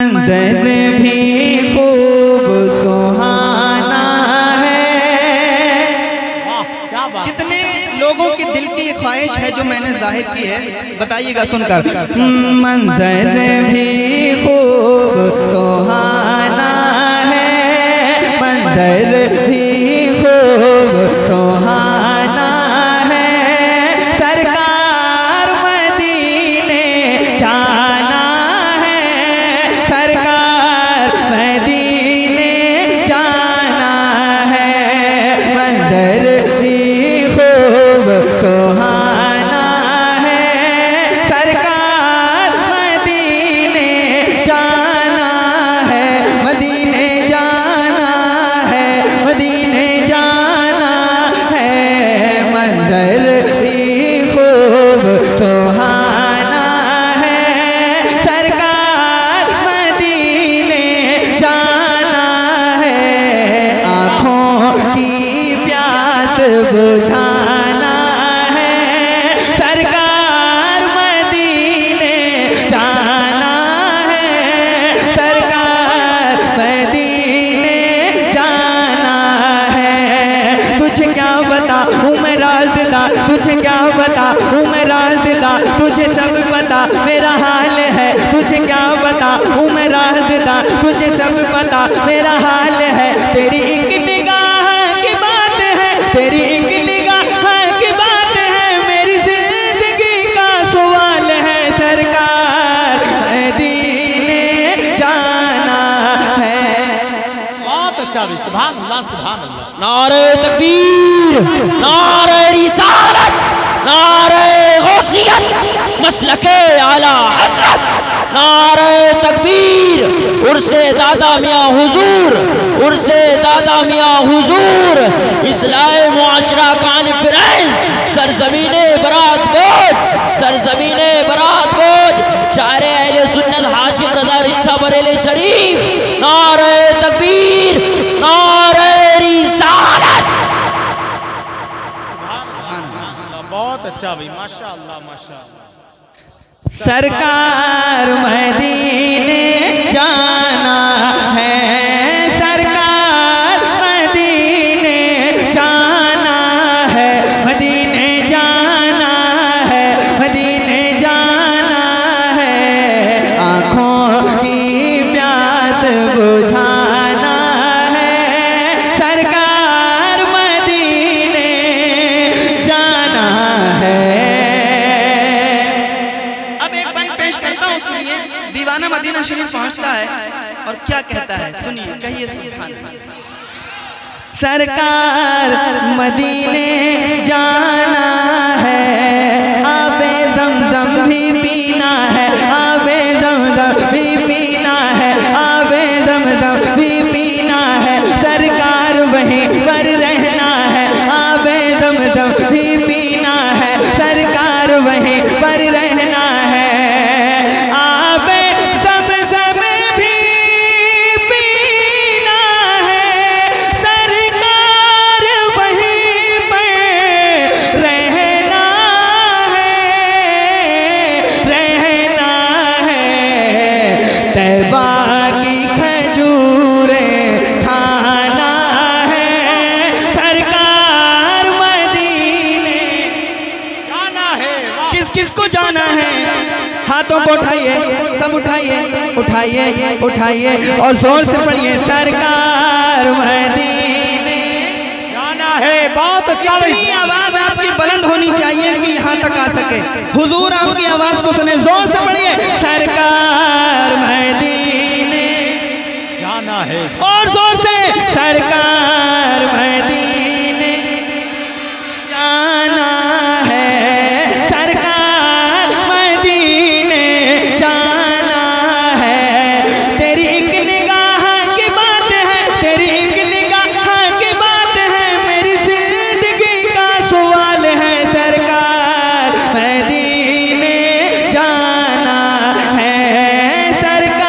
मंजर भी खूब सुहाना है। कितने लोगों के दिल की ख्वाहिश है जो मैंने जाहिर की है, बताइएगा सुनकर। मंजर भी खूब सुहाना है, मंजर भी खूब सुहाना है। सरकार मदीने जाना है, सरकार मदीने जाना है। मंजर भी खूब सुहाना है, सरकार मदीने जाना है। मदीने जाना है, मदीने जाना है। मंजर भी खूब सुहाना है, सरकार मदीने जाना है। आँखों की प्यास बुझाना है, सरकार मदीने जाना है, सरकार मदीने जाना है। तुझे क्या बता मैं राज़िदा, तुझे क्या बता मैं राज़िदा, तुझे सब पता मेरा हाल है। तुझे क्या बता मैं राज़िदा, तुझे सब पता मेरा हाल है। तेरी एक निगाह की बात है, तेरी एक निगाह की बात है, मेरी जिंदगी का सवाल है। सरकार मदीने जाना है। बहुत अच्छा भी, सुभान अल्लाह सुभान अल्लाह। नारे तकबीर, नारे रिसालत, नारे गौसियत, मसलके आला हसरत। नारे तकबीर, उर्से दादा मियाँ हुजूर, उर्से दादा मियाँ हुजूर। इस्लाम मुआशरा कॉन्फ्रेंस सरजमीने बरात बोझ, सरजमीने बरात बोझ, शारे अहले सुन्नत हाशिम रज़ा रिच्छा बरेली शरीफ। नारे तकबीर, नारे रिसालत। बहुत अच्छा भाई, माशाअल्लाह माशाअल्लाह। सरकार मदीने जाना है, सरकार मदीने जाना है। मदीने जाना है, मदीने जाना है। आँखों की प्यास बुझाना है, सरकार मदीने जाना है। अब एक बार पेश करता हूँ, सुनिए। दीवाना मदीना शरीफ पहुँचता है और क्या कहता है, सुनिए, कहिए सुभान अल्लाह। सरकार मदीने जाना है, आबे ज़मज़म भी पीना है, आबे ज़मज़म भी पीना है, आबे ज़मज़म भी पीना है। सरकार वहीं पर रहना है, आबे ज़मज़म भी पीना है, सरकार वहीं पर रहना है। आबे ज़मज़म भी पीना है, सरकार वहीं पर रहना है, रहना है। तैबा की खजूरें खाना है, सरकार मदीने जाना है। किस किस को जाना है? हाथों को उठाइए, सब उठाइए, उठाइए, उठाइए और जोर से पढ़िए। सरकार मदीने जाना है। बहुत अच्छा। इतनी आवाज आपकी बुलंद होनी चाहिए कि यहाँ तक आ सके। हुजूर आपकी आवाज को सुने, जोर से पढ़िए। सरकार मदीने जाना है। और जोर से, सरकार मदीने जाना है, सरकार मदीने जाना है। तेरी एक निगाह की बात है, तेरी एक निगाह की बात है, मेरी जिंदगी का सवाल है। सरकार मदीने जाना है, सरकार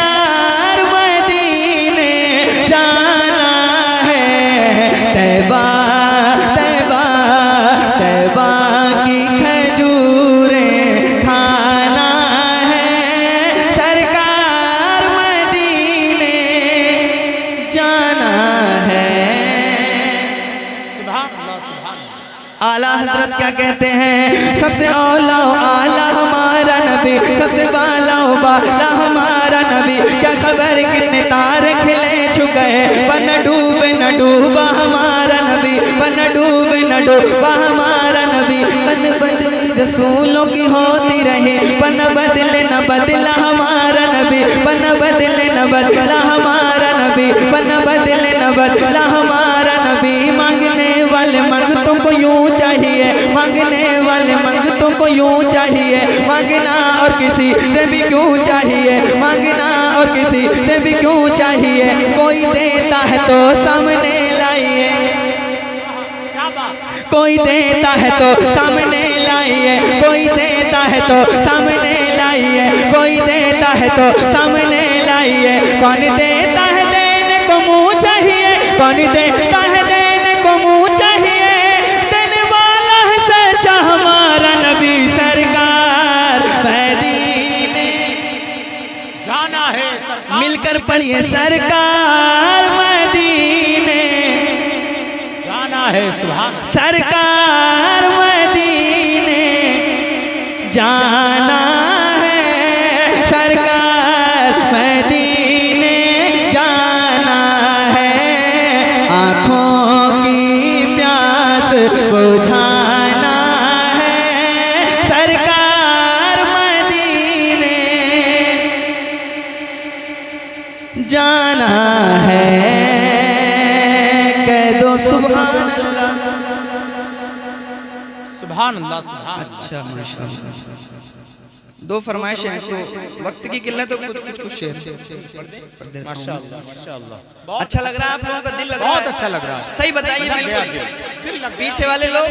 कहते हैं सबसे औला आला हमारा नबी, सबसे बाला बाला हमारा नबी। क्या खबर कितने तारे खिले छुप गए, पर न डूबे न डूबा हमारा नबी, पर न डूबे न डूबा हमारा नबी। पन बदली रसूलों की होती रही, पन बदले न बदला हमारा नबी, पन बदले न बदला हमारा नबी, पन बदले न बदला हमारा नबी। मांगने वाले मंगतों को यूं चाहिए, मांगने वाले मंगतों को यूं चाहिए, मांगना और किसी से भी क्यों चाहिए, मांगना और किसी से भी क्यों चाहिए। कोई देता है तो सामने लाइए, कोई देता है तो सामने लाइए, कोई देता है तो सामने लाइए, कोई देता है तो सामने लाइए। कौन देता है देने को मुँह चाहिए, कौन देता है देने को मुँह चाहिए। देने वाला है सच्चा हमारा नबी सरकार मदीने जाना है सरकार। मिलकर पढ़िए सरकार मदीने जाना है सुभान सरकार मदीने जाना है, सरकार मदीने जाना है। आँखों की प्यास बुझाना है, सरकार मदीने जाना है। कह दो सुभान अल्लाह। सुभान अल्लाह सुभान। अच्छा माशाअल्लाह। दो फरमाइशें हैं तो वक्त की किल्लत तो कुछ शेर पढ़ देता हूं। माशाअल्लाह माशाअल्लाह। अच्छा लग रहा है आप लोगों का, दिल लग रहा है? बहुत अच्छा लग रहा है। सही बताइए बिल्कुल। पीछे वाले लोग,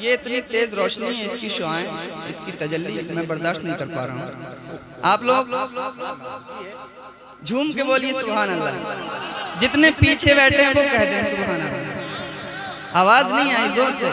ये इतनी तेज रोशनी है, इसकी शुआएं, इसकी तजल्ली मैं बर्दाश्त नहीं कर पा रहा हूँ। आप लोग झूम के बोलिए सुभान अल्लाह। जितने पीछे बैठे हैं वो कह दें सुभान अल्लाह। आवाज नहीं आई जोर से।